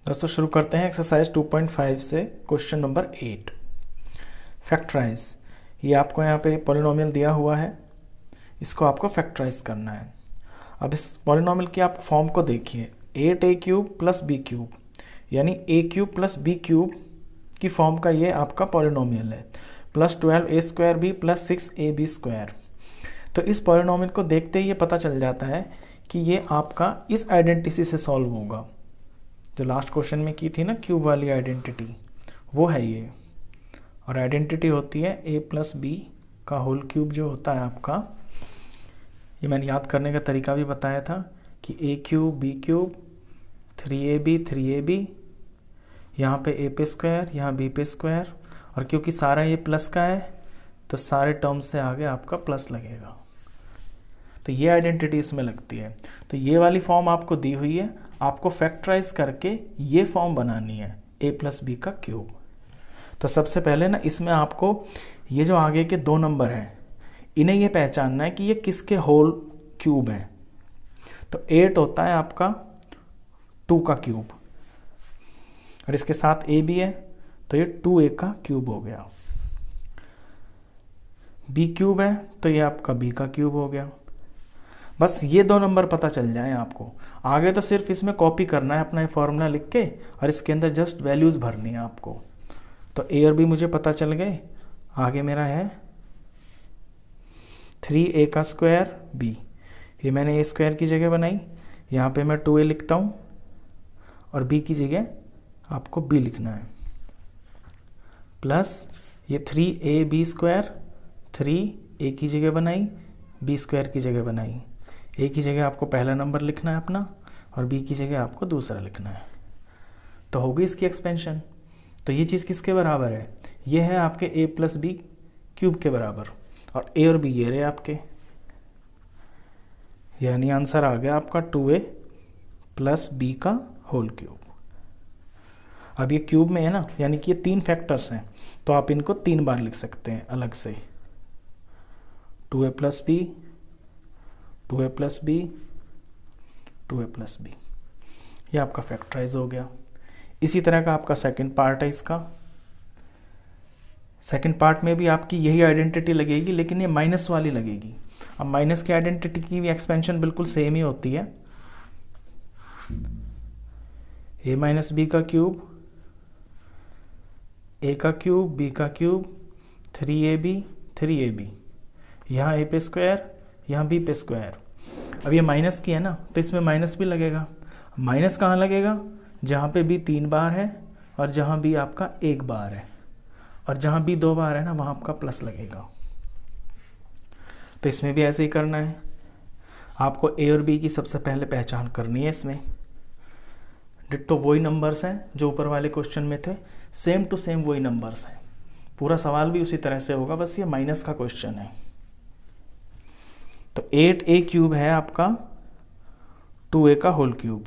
दोस्तों शुरू करते हैं एक्सरसाइज 2.5 से क्वेश्चन नंबर 8। फैक्टराइज। ये आपको यहाँ पे पॉलिनोमियल दिया हुआ है, इसको आपको फैक्टराइज करना है। अब इस पॉलिनोमियल की आप फॉर्म को देखिए, 8a³ प्लस b³ यानी a³ प्लस b³ की फॉर्म का ये आपका पॉलिनोमियल है, प्लस 12a² प्लस 6ab²। तो इस पॉलिनोमियल को देखते ही ये पता चल जाता है कि ये आपका इस आइडेंटिटी से सॉल्व होगा जो लास्ट क्वेश्चन में की थी ना, क्यूब वाली आइडेंटिटी, वो है ये। और आइडेंटिटी होती है a प्लस बी का होल क्यूब जो होता है आपका। ये मैंने याद करने का तरीका भी बताया था कि a³ b³, 3ab 3ab, यहाँ पे a पे स्क्वायर, यहाँ b पे स्क्वायर, और क्योंकि सारा ये प्लस का है तो सारे टर्म्स से आगे आपका प्लस लगेगा। तो ये आइडेंटिटी इसमें लगती है। तो ये वाली फॉर्म आपको दी हुई है, आपको फैक्टराइज करके ये फॉर्म बनानी है a प्लस बी का क्यूब। तो सबसे पहले ना इसमें आपको ये जो आगे के दो नंबर हैं इन्हें ये पहचानना है कि ये किसके होल क्यूब हैं। तो 8 होता है आपका 2 का क्यूब, और इसके साथ a भी है तो ये 2a का क्यूब हो गया। b³ है तो ये आपका b का क्यूब हो गया। बस ये दो नंबर पता चल जाए आपको, आगे तो सिर्फ इसमें कॉपी करना है अपना ये फॉर्मूला लिख के, और इसके अंदर जस्ट वैल्यूज़ भरनी है आपको। तो a और b मुझे पता चल गए। आगे मेरा है 3a का स्क्वायर b, ये मैंने a स्क्वायर की जगह बनाई, यहाँ पे मैं 2a लिखता हूँ और b की जगह आपको b लिखना है, प्लस ये 3ab², 3a की जगह बनाई, b² की जगह बनाई। a की जगह आपको पहला नंबर लिखना है अपना, और b की जगह आपको दूसरा लिखना है। तो होगी इसकी एक्सपेंशन। तो ये चीज़ किसके बराबर है? ये है आपके a प्लस बी क्यूब के बराबर, और a और b ये रहे आपके, यानी आंसर आ गया आपका 2a प्लस b का होल क्यूब। अब ये क्यूब में है ना, यानी कि ये 3 फैक्टर्स हैं, तो आप इनको 3 बार लिख सकते हैं अलग से। 2a plus b, 2a plus b, 2a plus b, ये आपका फैक्टराइज हो गया। इसी तरह का आपका सेकंड पार्ट है इसका। सेकंड पार्ट में भी आपकी यही आइडेंटिटी लगेगी, लेकिन ये माइनस वाली लगेगी। अब माइनस की आइडेंटिटी की भी एक्सपेंशन बिल्कुल सेम ही होती है, a माइनस बी का क्यूब, a का क्यूब, b का क्यूब, 3ab 3ab, यहाँ a पे स्क्वायर, यहाँ b पे स्क्वायर। अब ये माइनस की है ना, तो इसमें माइनस भी लगेगा। माइनस कहाँ लगेगा? जहाँ पे b 3 बार है और जहाँ b आपका 1 बार है, और जहाँ b 2 बार है ना वहाँ आपका प्लस लगेगा। तो इसमें भी ऐसे ही करना है। आपको a और b की सबसे पहले पहचान करनी है। इसमें डिट्टो वही नंबर्स हैं जो ऊपर वाले क्वेश्चन में थे, सेम टू सेम वही नंबर्स हैं। पूरा सवाल भी उसी तरह से होगा, बस ये माइनस का क्वेश्चन है। तो 8a³ है आपका 2a का होल क्यूब,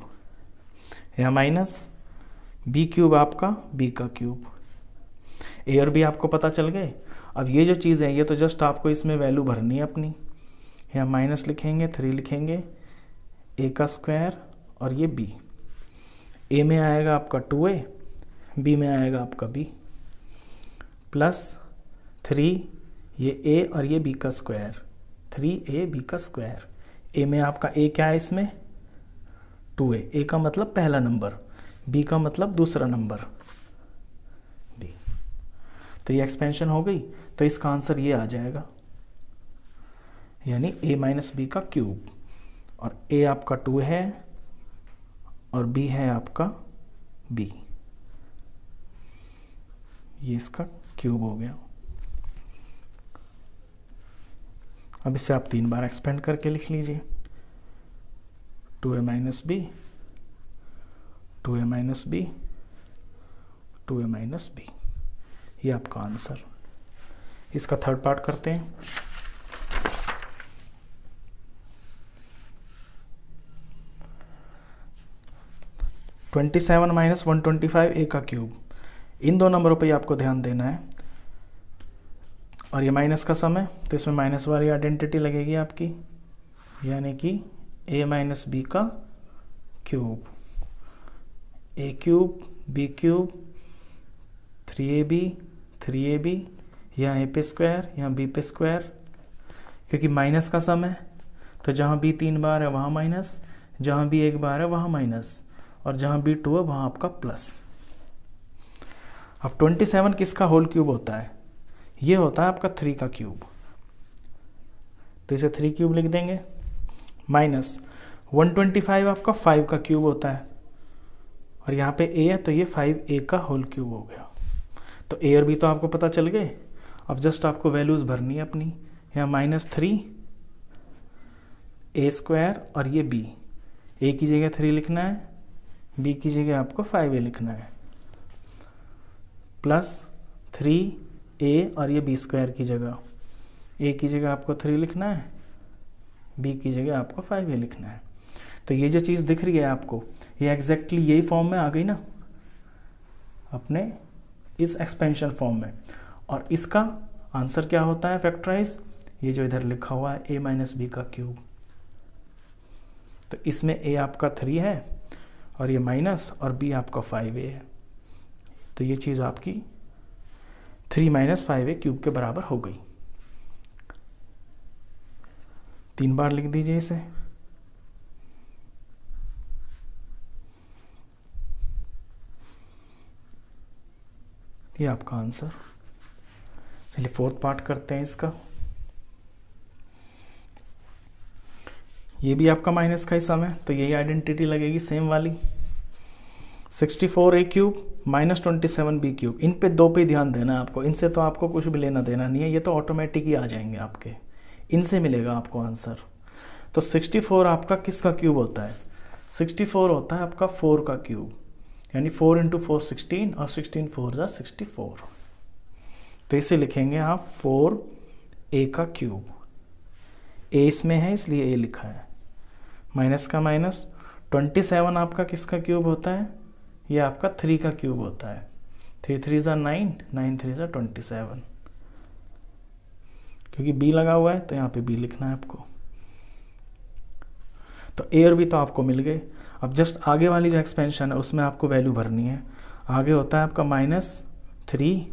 या माइनस b³ आपका b का क्यूब। a और b आपको पता चल गए। अब ये जो चीज़ है ये तो जस्ट आपको इसमें वैल्यू भरनी है अपनी। यहाँ माइनस लिखेंगे, 3 लिखेंगे, a का स्क्वायर और ये b। a में आएगा आपका 2a, b में आएगा आपका b, प्लस 3 ये a और ये b का स्क्वायर, 3a b का स्क्वायर। a में आपका a क्या है इसमें? 2a। a का मतलब पहला नंबर, b का मतलब दूसरा नंबर b। तो ये एक्सपेंशन हो गई, तो इसका आंसर ये आ जाएगा, यानी a माइनस बी का क्यूब। और a आपका 2 है और b है आपका b, ये इसका क्यूब हो गया। अब इसे आप 3 बार एक्सपेंड करके लिख लीजिए, 2a minus b, 2a minus b, 2a minus b, ये आपका आंसर। इसका थर्ड पार्ट करते हैं। (27 - 125) a का क्यूब। इन दो नंबरों पे आपको ध्यान देना है, और ये माइनस का सम है तो इसमें माइनस वाली आइडेंटिटी लगेगी आपकी, यानी कि a माइनस बी का cube. A cube B cube 3ab 3ab, यहाँ ए पे स्क्वायर यहाँ बी पे स्क्वायर, क्योंकि माइनस का सम है तो जहाँ बी 3 बार है वहाँ माइनस, जहाँ बी 1 बार है वहाँ माइनस, और जहाँ बी 2 है वहाँ आपका प्लस। अब 27 किसका होल क्यूब होता है? ये होता है आपका 3 का क्यूब, तो इसे 3 क्यूब लिख देंगे। माइनस 125 आपका 5 का क्यूब होता है, और यहाँ पे a है तो ये 5a का होल क्यूब हो गया। तो a और b तो आपको पता चल गए। अब जस्ट आपको वैल्यूज़ भरनी है अपनी। यहाँ -3 a स्क्वायर और ये b, a की जगह 3 लिखना है, b की जगह आपको 5a लिखना है, प्लस 3a और ये b स्क्वायर की जगह a की जगह आपको 3 लिखना है, b की जगह आपको 5a लिखना है। तो ये जो चीज़ दिख रही है आपको, ये एग्जैक्टली यही फॉर्म में आ गई ना अपने इस एक्सपेंशन फॉर्म में। और इसका आंसर क्या होता है फैक्टराइज? ये जो इधर लिखा हुआ है a माइनस बी का क्यूब। तो इसमें a आपका 3 है और ये माइनस, और b आपका 5a है। तो ये चीज़ आपकी 3 माइनस 5a क्यूब के बराबर हो गई। 3 बार लिख दीजिए इसे। ये आपका आंसर। चलिए 4th पार्ट करते हैं इसका। ये भी आपका माइनस का ही सम है, तो यही आइडेंटिटी लगेगी सेम वाली। 64a cube minus 27b cube, इन पे 2 पे ध्यान देना है आपको, इनसे तो आपको कुछ भी लेना देना नहीं है, ये तो ऑटोमेटिक ही आ जाएंगे आपके, इनसे मिलेगा आपको आंसर। तो 64 आपका किसका क्यूब होता है? 64 होता है आपका 4 का क्यूब, यानी 4 × 4 16 और 16 4 जा 64। तो इसे लिखेंगे आप 4a का क्यूब। a इसमें है इसलिए a लिखा है, माइनस का माइनस। 27 आपका किसका क्यूब होता है? ये आपका 3 का क्यूब होता है। 3 3 जा 9, 9 3 जा 27, क्योंकि b लगा हुआ है तो यहाँ पे b लिखना है आपको। तो a और b तो आपको मिल गए। अब जस्ट आगे वाली जो एक्सपेंशन है उसमें आपको वैल्यू भरनी है। आगे होता है आपका -3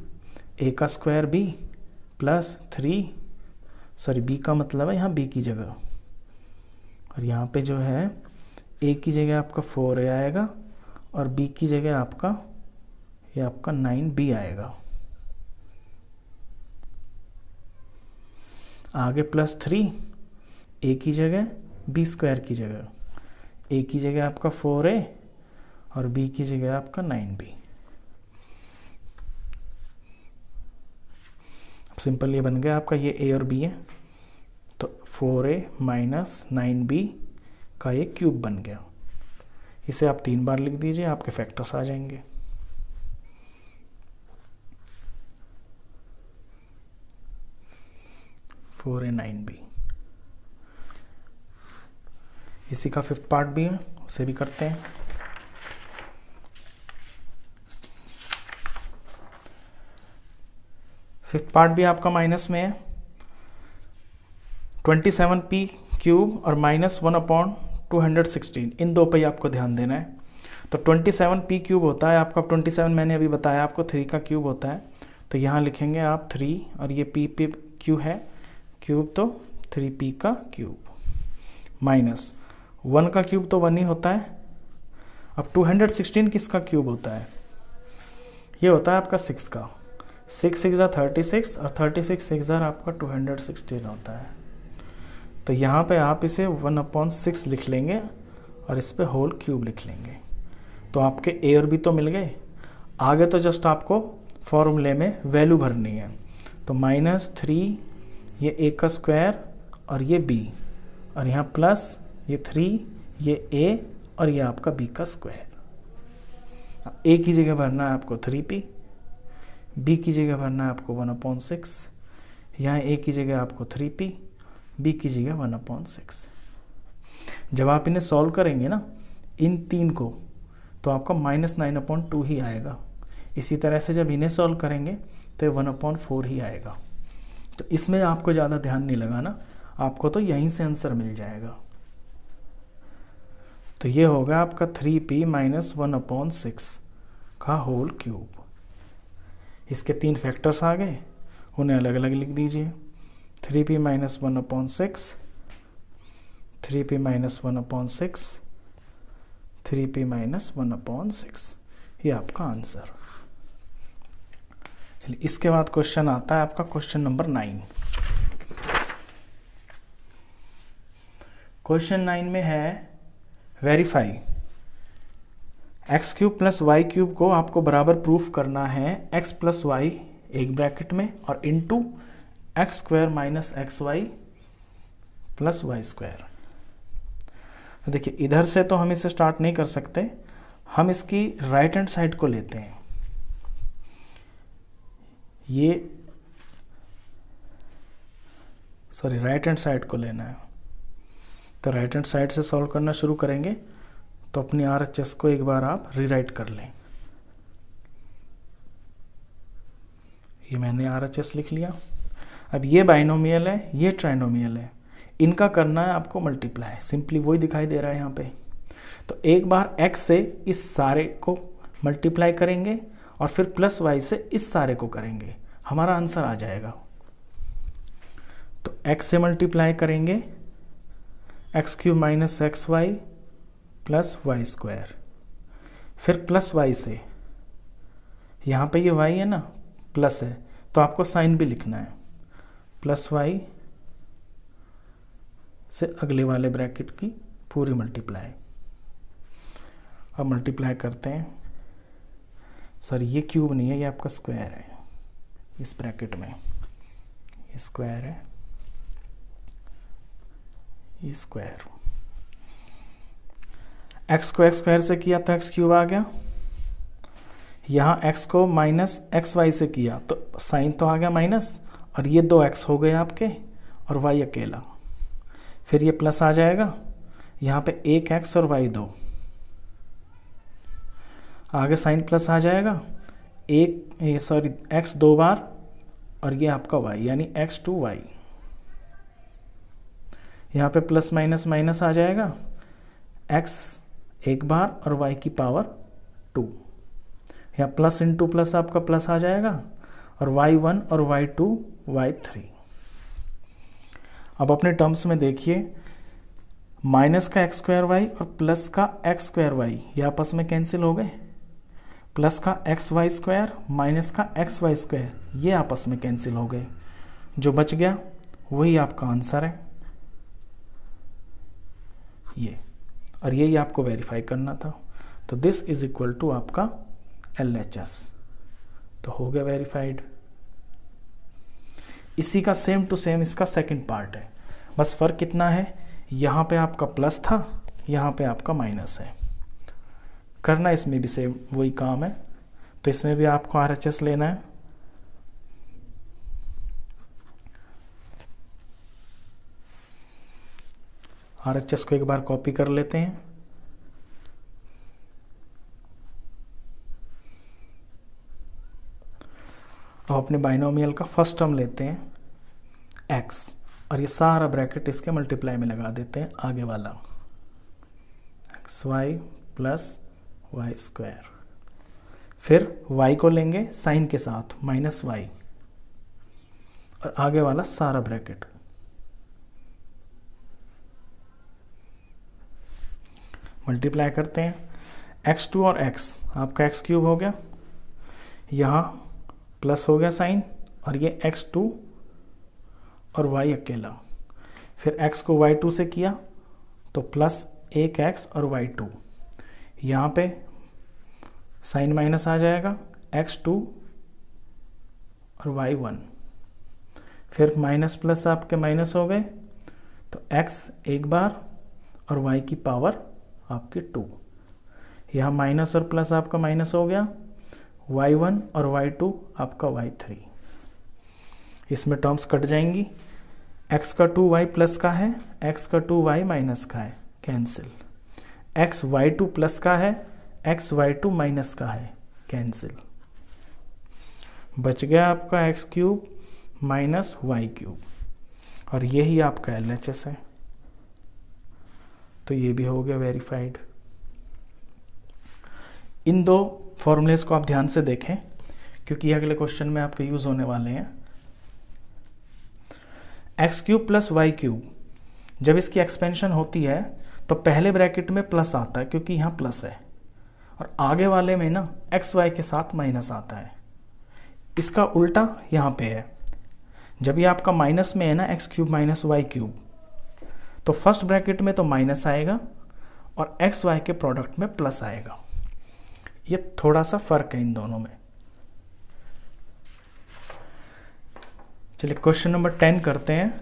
a का square b plus 3, sorry b का मतलब है यहाँ b की जगह, और यहाँ पे जो है a की जगह आपका 4a आएगा और b की जगह आपका ये आपका 9b आएगा। आगे +3 a की जगह b स्क्वायर की जगह, a की जगह आपका 4a और b की जगह आपका 9b। अब सिंपल ये बन गया आपका, ये a और b है तो 4a माइनस 9b का ये क्यूब बन गया। इसे आप 3 बार लिख दीजिए, आपके फैक्टर्स आ जाएंगे। फोर ए 9b। इसी का 5th पार्ट भी है, उसे भी करते हैं। फिफ्थ पार्ट भी आपका माइनस में है। 27p क्यूब और -1/216, इन 2 पे ही आपको ध्यान देना है। तो 27p क्यूब होता है आपका, 27 मैंने अभी बताया आपको 3 का क्यूब होता है, तो यहाँ लिखेंगे आप 3 और ये p पे क्यू है क्यूब, तो 3p का क्यूब माइनस 1 का क्यूब तो 1 ही होता है। अब 216 किसका क्यूब होता है? ये होता है आपका 6 का। 6 6 जा 36 और 36 6 जा आपका 216 होता है। तो यहाँ पे आप इसे 1/6 लिख लेंगे और इस पे होल क्यूब लिख लेंगे। तो आपके a और b तो मिल गए। आगे तो जस्ट आपको फॉर्मूले में वैल्यू भरनी है। तो -3 ये a का स्क्वायर और ये b, और यहाँ प्लस ये 3 ये a और ये आपका b का स्क्वायर। a की जगह भरना है आपको 3p, b की जगह भरना है आपको 1/6, यहाँ a की जगह आपको 3p, b की जगह 1/6। जब आप इन्हें सॉल्व करेंगे ना इन 3 को, तो आपका -9/2 ही आएगा। इसी तरह से जब इन्हें सॉल्व करेंगे तो ये 1/4 ही आएगा। तो इसमें आपको ज़्यादा ध्यान नहीं लगाना, आपको तो यहीं से आंसर मिल जाएगा। तो ये होगा आपका 3p माइनस 1/6 का होल क्यूब। इसके 3 फैक्टर्स आ गए, उन्हें अलग अलग लिख दीजिए। 3p minus 1/6, 3p minus 1/6, 3p minus 1/6, ये आपका आंसर। चलिए इसके बाद क्वेश्चन आता है आपका क्वेश्चन नंबर 9। क्वेश्चन 9 में है verify x cube plus y cube को आपको बराबर प्रूफ करना है एक्स प्लस वाई एक ब्रैकेट में और into x square minus x y plus y square. तो देखिए इधर से तो हम इसे स्टार्ट नहीं कर सकते, हम इसकी राइट हैंड साइड को लेते हैं। ये राइट हैंड साइड को लेना है, तो राइट हैंड साइड से सॉल्व करना शुरू करेंगे। तो अपनी RHS को एक बार आप रीराइट कर लें। ये मैंने RHS लिख लिया। अब ये बाइनोमियल है, ये ट्राइनोमियल है, इनका करना है आपको मल्टीप्लाई। सिंपली वही दिखाई दे रहा है यहाँ पे। तो एक बार x से इस सारे को मल्टीप्लाई करेंगे और फिर प्लस y से इस सारे को करेंगे, हमारा आंसर आ जाएगा। तो x से मल्टीप्लाई करेंगे x cube minus x y plus y square, फिर प्लस वाई से, यहाँ पे ये y है ना, प्लस है तो आपको साइन भी लिखना है, प्लस वाई से अगले वाले ब्रैकेट की पूरी मल्टीप्लाई। अब मल्टीप्लाई करते हैं, सर ये क्यूब नहीं है, ये आपका स्क्वायर है। इस ब्रैकेट में ये स्क्वायर है, ये स्क्वायर। एक्स को एक्स स्क्वायर से किया तो एक्स क्यूब आ गया। यहाँ एक्स को माइनस एक्स वाई से किया तो साइन तो आ गया माइनस, और ये 2x हो गए आपके और y अकेला। फिर ये प्लस आ जाएगा, यहाँ पे 1x और y 2, आगे साइन प्लस आ जाएगा, x 2 बार और ये आपका y यानी x टू y। यहाँ पे प्लस माइनस माइनस आ जाएगा, x एक बार और y की पावर 2। यहाँ प्लस इंटू प्लस आपका प्लस आ जाएगा और y1 और y2 y3। अब अपने टर्म्स में देखिए, माइनस का एक्स स्क्वायर वाई और प्लस का एक्स स्क्वायर वाई ये आपस में कैंसिल हो गए। प्लस का एक्स वाई स्क्वायर माइनस का एक्स वाई स्क्वायर ये आपस में कैंसिल हो गए। जो बच गया वही आपका आंसर है ये, और यही आपको वेरीफाई करना था। तो दिस इज इक्वल टू आपका LHS, तो हो गया वेरीफाइड। इसी का सेम टू सेम इसका सेकंड पार्ट है, बस फर्क कितना है, यहाँ पे आपका प्लस था, यहाँ पे आपका माइनस है। करना इसमें भी सेम वही काम है, तो इसमें भी आपको RHS लेना है। RHS को एक बार कॉपी कर लेते हैं। अब अपने बाइनोमियल का फर्स्ट टर्म लेते हैं x, और ये सारा ब्रैकेट इसके मल्टीप्लाई में लगा देते हैं आगे वाला, xy प्लस वाई स्क्वायर। फिर y को लेंगे साइन के साथ माइनस y, और आगे वाला सारा ब्रैकेट। मल्टीप्लाई करते हैं x2 और x, आपका x क्यूब हो गया, यहाँ प्लस हो गया साइन, और ये x2 और y अकेला। फिर x को y2 से किया तो प्लस 1x और y2, यहाँ पे साइन माइनस आ जाएगा, x2 और y1। फिर माइनस प्लस आपके माइनस हो गए, तो x एक बार और y की पावर आपके 2। यहाँ माइनस और प्लस आपका माइनस हो गया, y1 और y2 आपका y3। इसमें टर्म्स कट जाएंगी, x का 2y प्लस का है, x का 2y माइनस का है, कैंसिल। x y2 प्लस का है, x y2 माइनस का है, कैंसिल। बच गया आपका x cube minus y cube, और यही आपका LHS है। तो ये भी हो गया वेरीफाइड। इन दो फॉर्मूलेस को आप ध्यान से देखें क्योंकि अगले क्वेश्चन में आपके यूज होने वाले हैं। X cube plus y cube, जब इसकी एक्सपेंशन होती है तो पहले ब्रैकेट में प्लस आता है क्योंकि यहाँ प्लस है, और आगे वाले में ना एक्स वाई के साथ माइनस आता है। इसका उल्टा यहाँ पे है, जब ये आपका माइनस में है ना x cube minus y cube, तो फर्स्ट ब्रैकेट में तो माइनस आएगा और एक्स वाई के प्रोडक्ट में प्लस आएगा। ये थोड़ा सा फर्क है इन दोनों में। चलिए क्वेश्चन नंबर 10 करते हैं,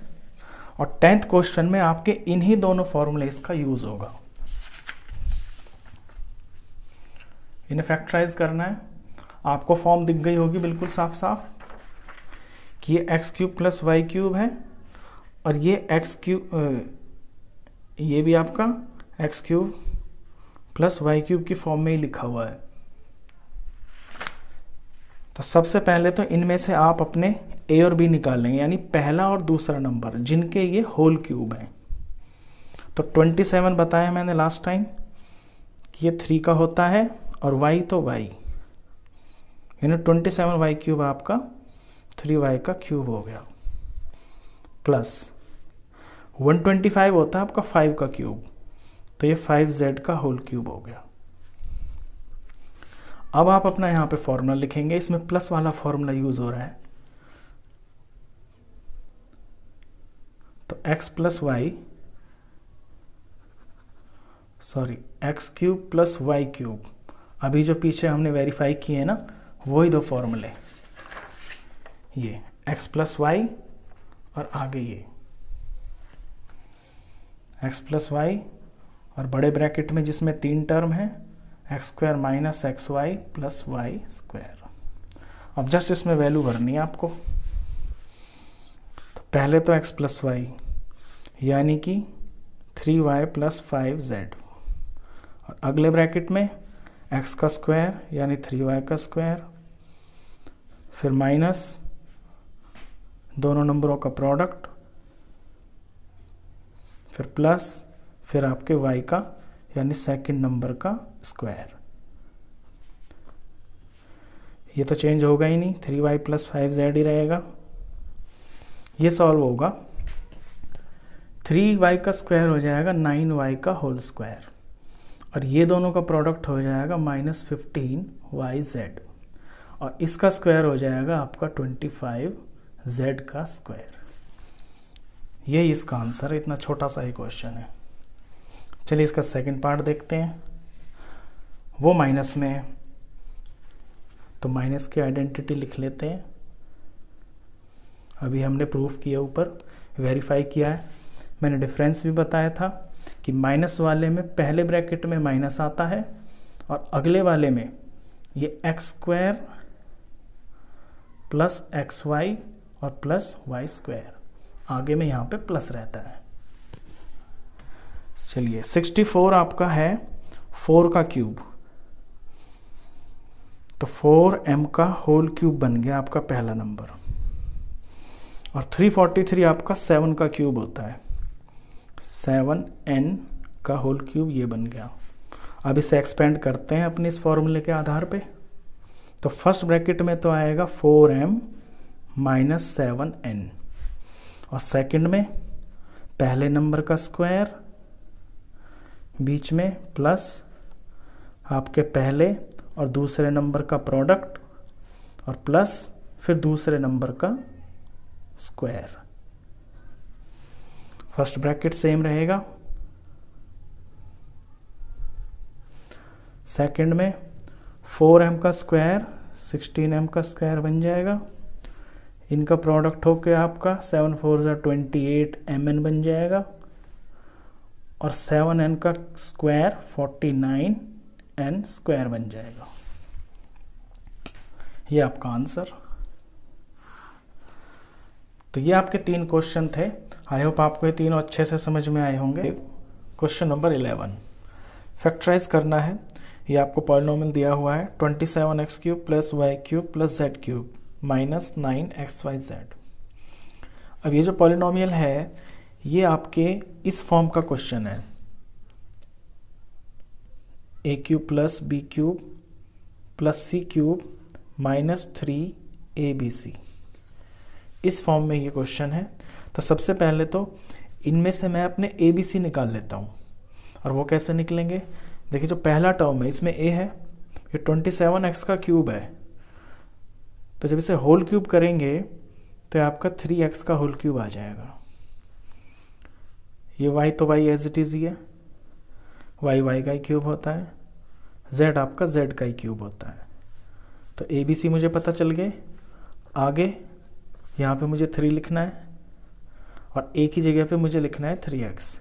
और 10th क्वेश्चन में आपके इन्हीं दोनों फॉर्मूलेस का यूज होगा। इन्हें फैक्टराइज करना है। आपको फॉर्म दिख गई होगी बिल्कुल साफ साफ कि ये x cube plus y cube है, और ये एक्स क्यूब, ये भी आपका x cube plus y cube की फॉर्म में ही लिखा हुआ है। तो सबसे पहले तो इनमें से आप अपने ए और बी निकालेंगे, यानी पहला और दूसरा नंबर जिनके ये होल क्यूब हैं। तो 27 बताया मैंने लास्ट टाइम कि ये 3 का होता है, और y तो y, यानी 27 वाई क्यूब आपका 3y का क्यूब हो गया, प्लस 125 होता है आपका 5 का क्यूब, तो ये 5z का होल क्यूब हो गया। अब आप अपना यहाँ पे फॉर्मूला लिखेंगे, इसमें प्लस वाला फॉर्मूला यूज हो रहा है। तो x plus y, sorry x cube plus y cube, अभी जो पीछे हमने वेरीफाई किए हैं ना वही दो फॉर्मूले, ये x प्लस वाई और आगे ये x प्लस वाई, और बड़े ब्रैकेट में जिसमें 3 टर्म है x square minus x y plus y square. अब जस्ट इसमें वैल्यू भरनी है आपको। तो पहले तो x प्लस वाई यानी कि 3y प्लस 5z, और अगले ब्रैकेट में x का स्क्वायर यानी 3y का स्क्वायर, फिर माइनस दोनों नंबरों का प्रोडक्ट, फिर प्लस, फिर आपके y का यानी सेकंड नंबर का स्क्वायर। ये तो चेंज होगा ही नहीं, 3y प्लस 5z ही रहेगा। ये सॉल्व होगा, 3y का स्क्वायर हो जाएगा 9y का होल स्क्वायर, और ये दोनों का प्रोडक्ट हो जाएगा माइनस 15yz, और इसका स्क्वायर हो जाएगा आपका 25z का स्क्वायर। यही इसका आंसर है, इतना छोटा सा ही क्वेश्चन है। चलिए इसका सेकंड पार्ट देखते हैं। वो माइनस में है तो माइनस की आइडेंटिटी लिख लेते हैं। अभी हमने प्रूफ किया, ऊपर वेरीफाई किया है। मैंने डिफरेंस भी बताया था कि माइनस वाले में पहले ब्रैकेट में माइनस आता है, और अगले वाले में ये x square plus x y और प्लस वाई स्क्वायर, आगे में यहाँ पे प्लस रहता है। चलिए 64 आपका है 4 का क्यूब, तो 4m का होल क्यूब बन गया आपका पहला नंबर, और 343 आपका 7 का क्यूब होता है, 7n का होल क्यूब ये बन गया। अब इसे एक्सपेंड करते हैं अपने इस फॉर्मूले के आधार पे। तो फर्स्ट ब्रैकेट में तो आएगा 4m माइनस 7n, और सेकंड में पहले नंबर का स्क्वायर, बीच में प्लस आपके पहले और दूसरे नंबर का प्रोडक्ट, और प्लस फिर दूसरे नंबर का स्क्वायर। फर्स्ट ब्रैकेट सेम रहेगा, सेकंड में 4m का स्क्वायर 16m का स्क्वायर बन जाएगा, इनका प्रोडक्ट होके आपका 7 4 28 mn बन जाएगा, और 7n का स्क्वायर 49n स्क्वायर बन जाएगा। ये आपका आंसर। तो ये आपके 3 क्वेश्चन थे। आई होप आपको ये तीनों अच्छे से समझ में आए होंगे। क्वेश्चन नंबर 11 फैक्टराइज करना है। ये आपको पॉलिनोमियल दिया हुआ है 27x cube plus y cube plus z cube minus 9xyz। अब ये जो पॉलिनोमियल है ये आपके इस फॉर्म का क्वेश्चन है, A cube plus B cube plus C cube minus 3abc। इस फॉर्म में ये क्वेश्चन है। तो सबसे पहले तो इनमें से मैं अपने abc निकाल लेता हूँ। और वो कैसे निकलेंगे? देखिए जो पहला टर्म है इसमें a है, ये 27x का क्यूब है, तो जब इसे होल क्यूब करेंगे तो आपका 3x का होल क्यूब आ जाएगा। ये y तो y एज इट इज़ ही है, y का ही क्यूब होता है, z आपका z का ही क्यूब होता है। तो abc मुझे पता चल गए। आगे यहाँ पे मुझे 3 लिखना है और a की जगह पे मुझे लिखना है 3x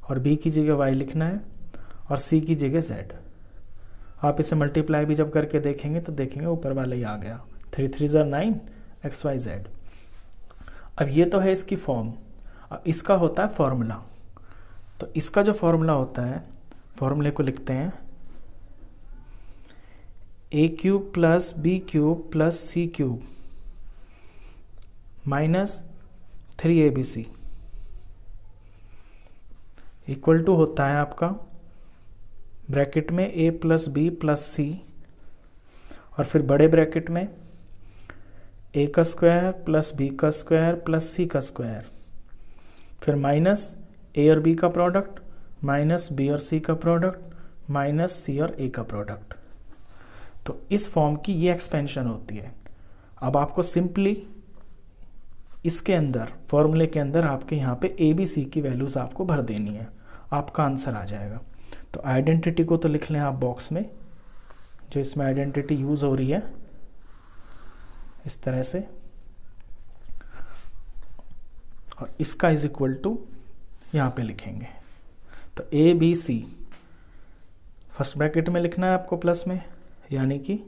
और b की जगह y लिखना है और c की जगह z। आप इसे मल्टीप्लाई भी जब करके देखेंगे तो देखेंगे ऊपर वाला ही आ गया, 3 3 ज़ा 9 x y z। अब ये तो है इसकी फॉर्म। अब इसका होता है फॉर्मूला। तो इसका जो फॉर्मूला होता है, फॉर्मूले को लिखते हैं a cube plus B cube plus C cube minus 3abc equal to होता है आपका ब्रैकेट में a plus B plus c और फिर बड़े ब्रैकेट में a का स्क्वायर प्लस b का स्क्वायर प्लस c का स्क्वायर, फिर माइनस a और b का प्रोडक्ट माइनस b और c का प्रोडक्ट माइनस c और a का प्रोडक्ट। तो इस फॉर्म की ये एक्सपेंशन होती है। अब आपको सिंपली इसके अंदर फॉर्मूले के अंदर आपके यहाँ पे ए बी सी की वैल्यूज़ आपको भर देनी है, आपका आंसर आ जाएगा। तो आइडेंटिटी को तो लिख लें आप बॉक्स में, जो इसमें आइडेंटिटी यूज़ हो रही है इस तरह से, और इसका इज इक्वल टू यहाँ पे लिखेंगे। तो a b c first bracket में लिखना है आपको प्लस में, यानी कि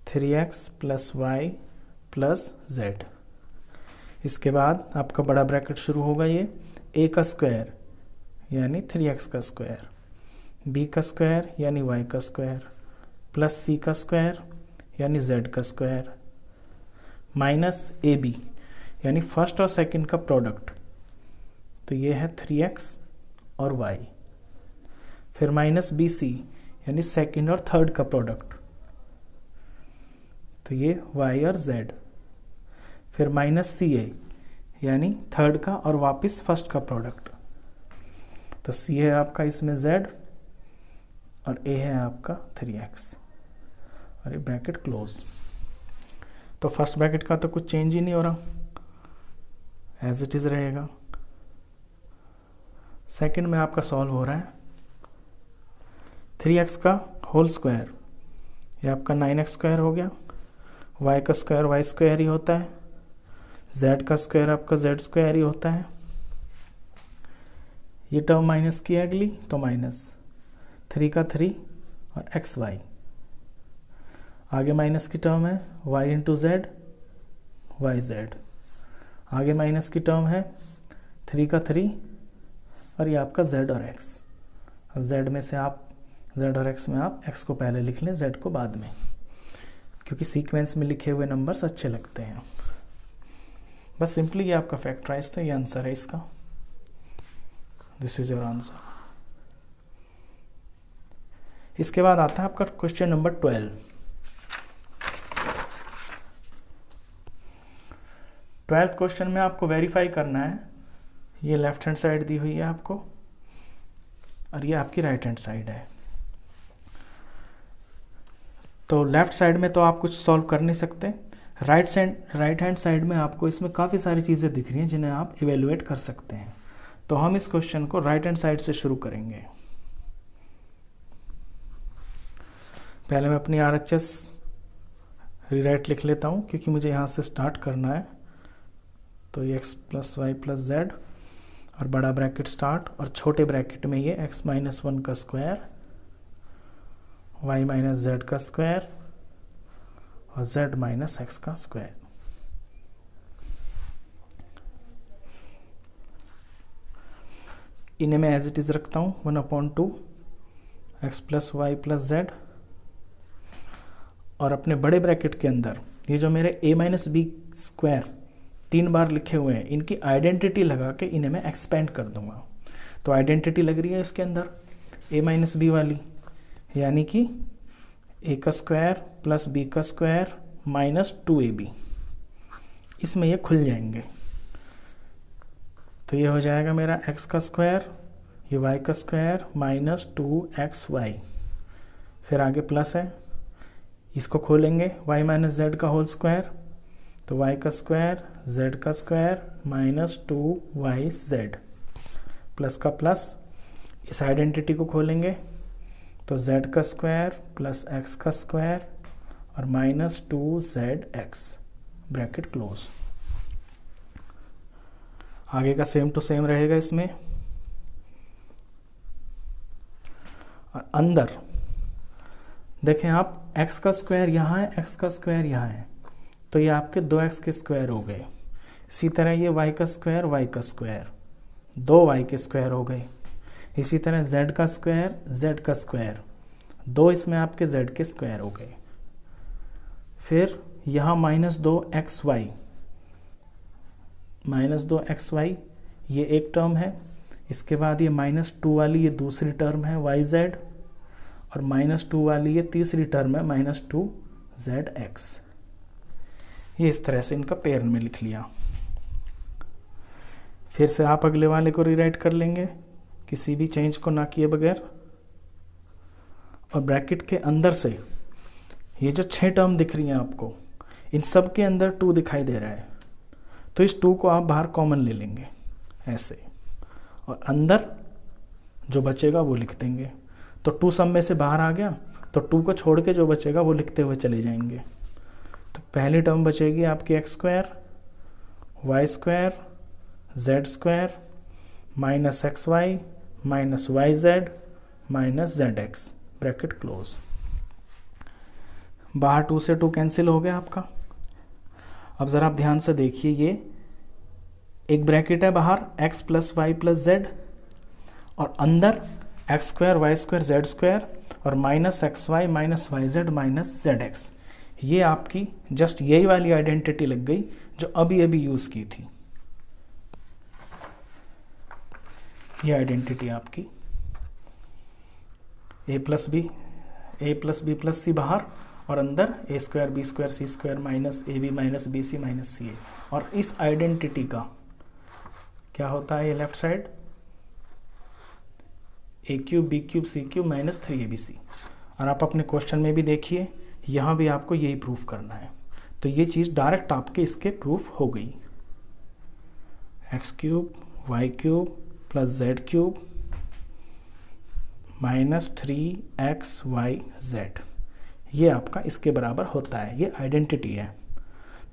3x plus Y plus z। इसके बाद आपका बड़ा ब्रैकेट शुरू होगा, ये a का स्क्वायर यानी 3x का स्क्वायर, b का स्क्वायर यानी y का स्क्वायर प्लस c का स्क्वायर यानी z का स्क्वायर माइनस ab यानी फर्स्ट और सेकंड का प्रोडक्ट, तो ये है 3x और y, फिर माइनस bc यानी सेकंड और थर्ड का प्रोडक्ट, तो ये y और z, फिर माइनस ca यानी थर्ड का और वापस फर्स्ट का प्रोडक्ट, तो c है आपका इसमें z और a है आपका 3x और ये ब्रैकेट क्लोज। तो फर्स्ट ब्रैकेट का तो कुछ चेंज ही नहीं हो रहा, एज इट इज रहेगा। सेकंड में आपका सॉल्व हो रहा है 3x का होल स्क्वायर, ये आपका 9x स्क्वायर हो गया, y का स्क्वायर y स्क्वायर ही होता है, z का स्क्वायर आपका z स्क्वायर ही होता है। ये टर्म माइनस की है अगली, तो माइनस 3 का 3 और xy, आगे माइनस की टर्म है y into z y z, आगे माइनस की टर्म है 3 का 3 और ये आपका z और x। अब z में से आप z और x में आप x को पहले लिख लें, z को बाद में, क्योंकि सीक्वेंस में लिखे हुए नंबर्स अच्छे लगते हैं। बस सिंपली ये आपका फैक्टराइज था, ये आंसर है इसका। This is your answer. इसके बाद आता है आपका क्वेश्चन नंबर 12। 12th क्वेश्चन में आपको वेरीफाई करना है, ये लेफ्ट हैंड साइड दी हुई है आपको और ये आपकी राइट हैंड साइड है। तो लेफ्ट साइड में तो आप कुछ सॉल्व कर नहीं सकते, राइट हैंड साइड में आपको इसमें काफ़ी सारी चीज़ें दिख रही हैं जिन्हें आप इवेलुएट कर सकते हैं। तो हम इस क्वेश्चन को राइट हैंड साइड से शुरू करेंगे। पहले मैं अपनी RHS रीराइट लिख लेता हूँ, क्योंकि मुझे यहाँ से स्टार्ट करना है। तो ये x plus Y plus Z और बड़ा ब्रैकेट स्टार्ट और छोटे ब्रैकेट में ये x माइनस 1 का स्क्वायर, y माइनस जेड का स्क्वायर और z माइनस एक्स का स्क्वायर। इन्हें मैं एज इट इज रखता हूँ 1/2 x plus Y plus Z, और अपने बड़े ब्रैकेट के अंदर ये जो मेरे a माइनस बी स्क्वायर 3 बार लिखे हुए हैं, इनकी आइडेंटिटी लगा के इन्हें मैं एक्सपेंड कर दूंगा। तो आइडेंटिटी लग रही है इसके अंदर ए माइनस बी वाली, यानी कि ए का स्क्वायर प्लस बी का स्क्वायर माइनस 2ab, इसमें ये खुल जाएंगे। तो ये हो जाएगा मेरा x का स्क्वायर, ये y का स्क्वायर माइनस 2xy, फिर आगे प्लस है, इसको खोलेंगे y माइनस जेड का होल स्क्वायर, तो y का स्क्वायर z का स्क्वायर माइनस 2yz, प्लस का प्लस, इस आइडेंटिटी को खोलेंगे तो z का स्क्वायर प्लस x का स्क्वायर और माइनस 2zx, ब्रैकेट क्लोज। आगे का सेम टू सेम रहेगा इसमें, और अंदर देखें आप x का स्क्वायर यहाँ है, x का स्क्वायर यहाँ है, तो ये आपके 2x के स्क्वायर हो गए। इसी तरह ये y का स्क्वायर, y का स्क्वायर 2y के स्क्वायर हो गए। इसी तरह z का स्क्वायर, z का स्क्वायर 2 इसमें आपके z के स्क्वायर हो गए। फिर यहाँ माइनस 2xy, माइनस 2xy ये एक टर्म है, इसके बाद ये माइनस 2 वाली ये दूसरी टर्म है yz, और माइनस 2 वाली ये तीसरी टर्म है माइनस 2zx। ये इस तरह से इनका पेयर में लिख लिया। फिर से आप अगले वाले को रीराइट कर लेंगे किसी भी चेंज को ना किए बगैर, और ब्रैकेट के अंदर से ये जो 6 टर्म दिख रही हैं आपको, इन सब के अंदर 2 दिखाई दे रहा है, तो इस 2 को आप बाहर कॉमन ले लेंगे ऐसे, और अंदर जो बचेगा वो लिख देंगे। तो 2 सब में से बाहर आ गया, तो 2 को छोड़ के जो बचेगा वो लिखते हुए चले जाएंगे। तो पहली टर्म बचेगी आपकी x square, Y square, Z square minus x Y minus Y Z minus Z x, bracket close. बाहर 2 से 2 कैंसिल हो गया आपका। अब ज़रा आप ध्यान से देखिए, ये एक ब्रैकेट है बाहर x plus Y plus Z, और अंदर X square Y square Z square और minus x Y minus Y Z minus Z X. ये आपकी जस्ट यही वाली आइडेंटिटी लग गई जो अभी अभी यूज़ की थी। ये आइडेंटिटी आपकी a plus B plus C बाहर, और अंदर A square B square C square minus A B minus B C minus C A. और इस आइडेंटिटी का क्या होता है, ये left side A cube B cube C cube minus 3abc। और आप अपने क्वेश्चन में भी देखिए, यहाँ भी आपको यही प्रूफ करना है। तो ये चीज़ डायरेक्ट आपके इसके प्रूफ हो गई। X cube y cube plus z cube minus 3xyz, ये आपका इसके बराबर होता है, ये आइडेंटिटी है।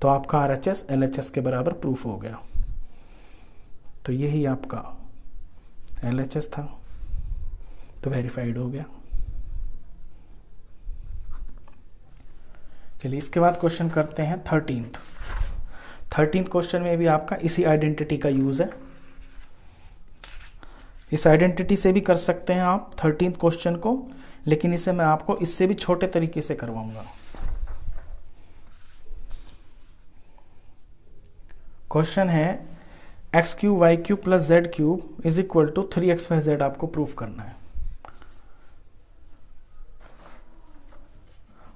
तो आपका RHS LHS के बराबर प्रूफ हो गया। तो यही आपका LHS था, तो वेरीफाइड हो गया। चलिए इसके बाद क्वेश्चन करते हैं 13th क्वेश्चन में भी आपका इसी आइडेंटिटी का यूज़ है। इस आइडेंटिटी से भी कर सकते हैं आप 13th क्वेश्चन को, लेकिन इसे मैं आपको इससे भी छोटे तरीके से करवाऊंगा। क्वेश्चन है x cube y cube plus z cube is equal to 3xyz आपको प्रूफ करना है।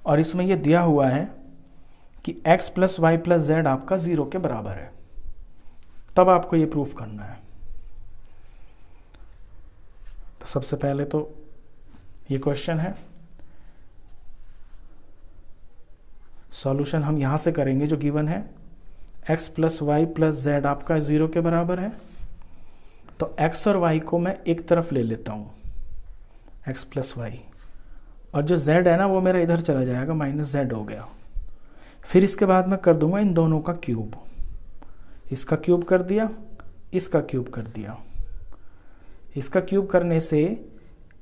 और इसमें यह दिया हुआ है कि x plus Y plus z आपका 0 के बराबर है, तब आपको ये प्रूफ करना है। तो सबसे पहले तो ये क्वेश्चन है, सॉल्यूशन हम यहां से करेंगे जो गिवन है। x plus Y plus z आपका 0 के बराबर है, तो x और y को मैं एक तरफ ले लेता हूं, x प्लस वाई, और जो z है ना वो मेरा इधर चला जाएगा, माइनस z हो गया। फिर इसके बाद मैं कर दूंगा इन दोनों का क्यूब, इसका क्यूब कर दिया, इसका क्यूब कर दिया। इसका क्यूब करने से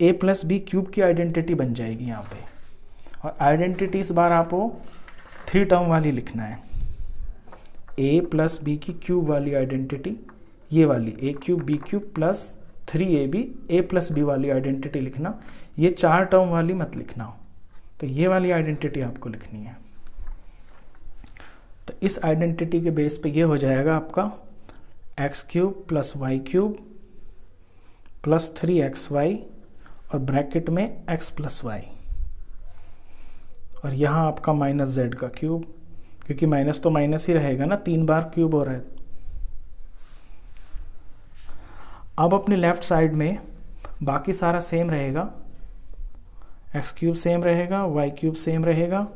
a प्लस बी क्यूब की आइडेंटिटी बन जाएगी यहाँ पे। और आइडेंटिटी इस बार आपको 3 टर्म वाली लिखना है, a प्लस बी की क्यूब वाली आइडेंटिटी, ये वाली a cube B cube plus 3ab a plus b वाली आइडेंटिटी लिखना, ये 4 टर्म वाली मत लिखना। तो ये वाली आइडेंटिटी आपको लिखनी है। तो इस आइडेंटिटी के बेस पे ये हो जाएगा आपका x cube plus y cube plus 3xy और ब्रैकेट में x प्लस वाई, और यहाँ आपका माइनस जेड का क्यूब, क्योंकि माइनस तो माइनस ही रहेगा ना, 3 बार क्यूब हो रहा है। अब अपने लेफ्ट साइड में बाकी सारा सेम रहेगा, एक्स क्यूब सेम रहेगा, वाई क्यूब सेम रहेगा,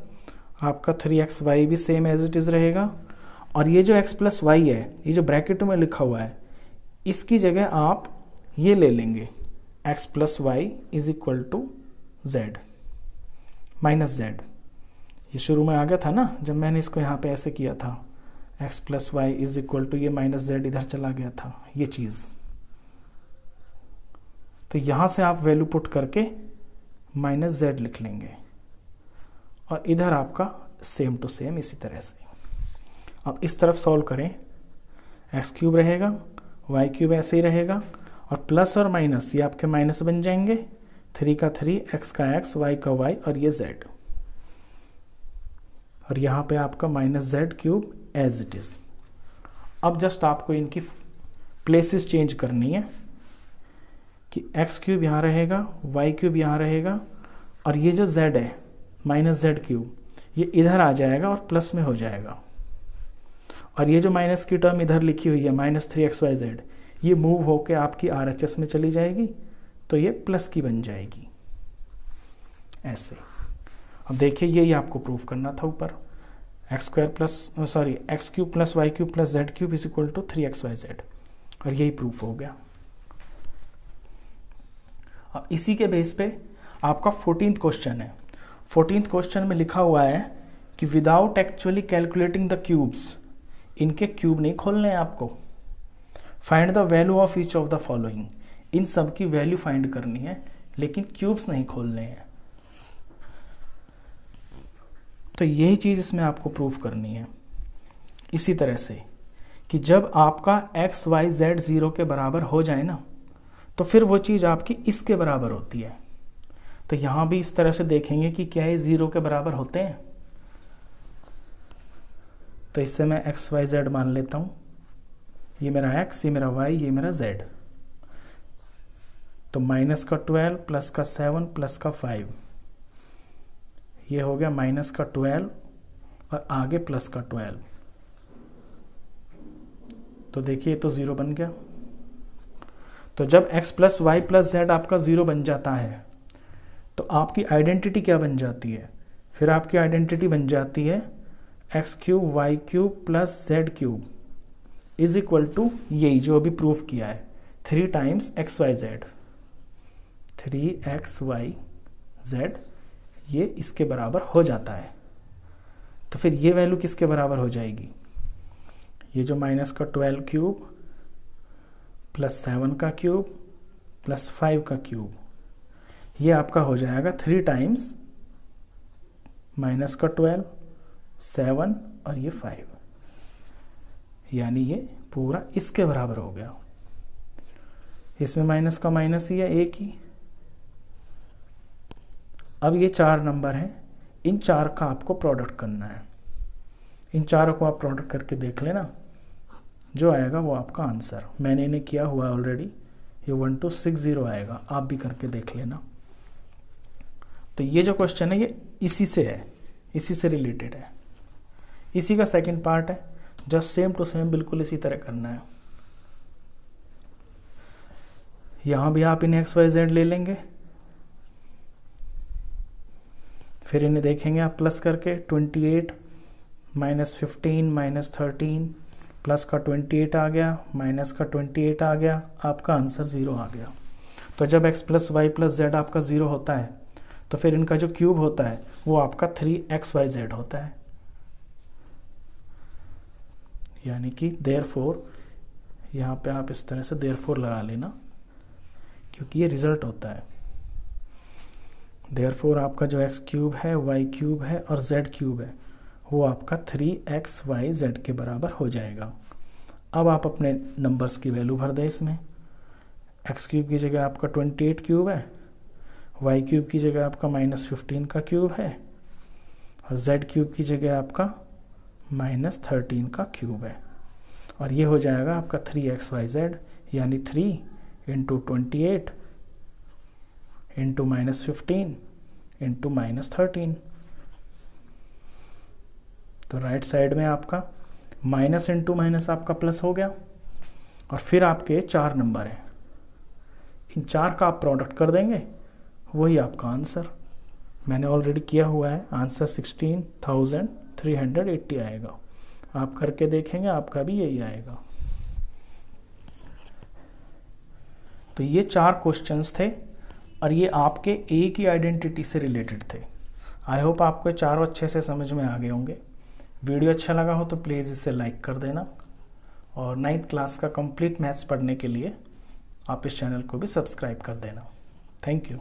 आपका 3xy भी सेम एज इट इज़ रहेगा, और ये जो x प्लस वाई है, ये जो ब्रैकेट में लिखा हुआ है, इसकी जगह आप ये ले लेंगे, x plus y is equal to z minus z. ये शुरू में आ गया था ना जब मैंने इसको यहाँ पे ऐसे किया था, x plus y is equal to, ये माइनस जेड इधर चला गया था ये चीज़। तो यहाँ से आप वैल्यू पुट करके माइनस जेड लिख लेंगे, और इधर आपका सेम टू सेम इसी तरह से। अब इस तरफ सॉल्व करें, एक्स क्यूब रहेगा, वाई क्यूब ऐसे ही रहेगा, और प्लस और माइनस ये आपके माइनस बन जाएंगे, 3 का 3, एक्स का एक्स, वाई का वाई, और ये जेड, और यहाँ पे आपका minus z cube as it is. अब जस्ट आपको इनकी प्लेसेस चेंज करनी है कि एक्स क्यूब यहाँ रहेगा, वाई क्यूब यहाँ रहेगा, और ये जो जेड है माइनस जेड क्यूब, ये इधर आ जाएगा और प्लस में हो जाएगा, और ये जो माइनस की टर्म इधर लिखी हुई है माइनस 3xyz, ये मूव होके आपकी RHS में चली जाएगी, तो ये प्लस की बन जाएगी ऐसे। अब देखिए यही आपको प्रूव करना था ऊपर, x cube plus y cube plus z cube is equal to 3xyz, और यही प्रूफ हो गया। अब इसी के बेस पे आपका 14th क्वेश्चन है। 14th क्वेश्चन में लिखा हुआ है कि without actually calculating the cubes, इनके क्यूब नहीं खोलने हैं आपको, find the value of each of the following, इन सब की वैल्यू फाइंड करनी है, लेकिन क्यूब्स नहीं खोलने हैं। तो यही चीज इसमें आपको प्रूफ करनी है। इसी तरह से कि जब आपका एक्स वाई जेड 0 के बराबर हो जाए ना, तो फिर वो चीज आपकी इसके बराबर होती है। तो यहां भी इस तरह से देखेंगे कि क्या ये 0 के बराबर होते हैं। तो इससे मैं एक्स वाई जेड मान लेता हूं, ये मेरा x, ये मेरा y, ये मेरा z। तो माइनस का 12 प्लस का 7 प्लस का 5, ये हो गया माइनस का 12 और आगे प्लस का 12। तो देखिए तो 0 बन गया। तो जब x plus Y plus z आपका 0 बन जाता है, तो आपकी आइडेंटिटी क्या बन जाती है? फिर आपकी आइडेंटिटी बन जाती है x cube y cube plus z cube is equal to यही जो अभी प्रूफ किया है 3 times x Y Z, 3xyz, ये इसके बराबर हो जाता है। तो फिर ये वैल्यू किसके बराबर हो जाएगी? ये जो माइनस का 12 क्यूब प्लस 7 का क्यूब प्लस 5 का क्यूब, ये आपका हो जाएगा 3 टाइम्स माइनस का 12, 7 और ये 5, यानी ये पूरा इसके बराबर हो गया। इसमें माइनस का माइनस ही है एक ही। अब ये 4 नंबर हैं, इन 4 का आपको प्रोडक्ट करना है। इन चारों को आप प्रोडक्ट करके देख लेना, जो आएगा वो आपका आंसर। मैंने इन्हें किया हुआ ऑलरेडी, ये 1260 आएगा, आप भी करके देख लेना। तो ये जो क्वेश्चन है ये इसी से है, इसी से रिलेटेड है, इसी का सेकंड पार्ट है। जस्ट सेम टू सेम बिल्कुल इसी तरह करना है। यहां भी आप इन्हें एक्स वाई जेड ले लेंगे, फिर इन्हें देखेंगे आप प्लस करके 28 माइनस 15 माइनस 13 प्लस का 28 आ गया, माइनस का 28 आ गया, आपका आंसर 0 आ गया। तो जब x plus Y plus z आपका 0 होता है, तो फिर इनका जो क्यूब होता है वो आपका 3xyz होता है। यानी कि देयरफॉर, यहाँ पे आप इस तरह से देयरफॉर लगा लेना, क्योंकि ये रिजल्ट होता है। देयरफॉर आपका जो x क्यूब है, y क्यूब है और z क्यूब है, वो आपका 3xyz के बराबर हो जाएगा। अब आप अपने नंबर्स की वैल्यू भर दें इसमें। x क्यूब की जगह आपका 28 क्यूब है, y क्यूब की जगह आपका माइनस 15 का क्यूब है, और z क्यूब की जगह आपका माइनस 13 का क्यूब है, और ये हो जाएगा आपका 3xyz, यानी 3 इंटू 28 इंटू -15 इंटू -13। तो राइट साइड में आपका माइनस इंटू माइनस आपका प्लस हो गया, और फिर आपके 4 नंबर हैं, इन 4 का आप प्रोडक्ट कर देंगे, वही आपका आंसर। मैंने ऑलरेडी किया हुआ है, आंसर 16,380 आएगा। आप करके देखेंगे, आपका भी यही आएगा। तो ये 4 क्वेश्चंस थे, और ये आपके ए की आइडेंटिटी से रिलेटेड थे। आई होप आपको चारों अच्छे से समझ में आ गए होंगे। वीडियो अच्छा लगा हो तो प्लीज़ इसे लाइक कर देना, और 9th क्लास का कंप्लीट मैथ्स पढ़ने के लिए आप इस चैनल को भी सब्सक्राइब कर देना। Thank you.